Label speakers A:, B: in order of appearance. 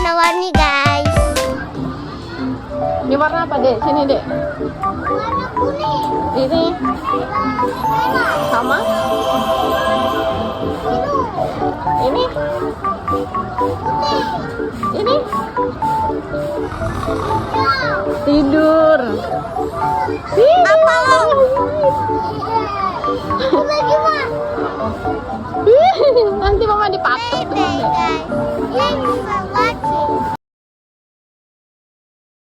A: warna-warni guys.
B: Ini warna apa dek? Sini dek.
A: Warna kuning.
B: Ini
A: Merah.
B: sama.
A: Biru.
B: Ini
A: Putih.
B: ini
A: Hijau.
B: tidur.
A: Apa lo? Itu lagi mah.
B: Nanti mama dipatok.
A: Bebe guys. Yang warna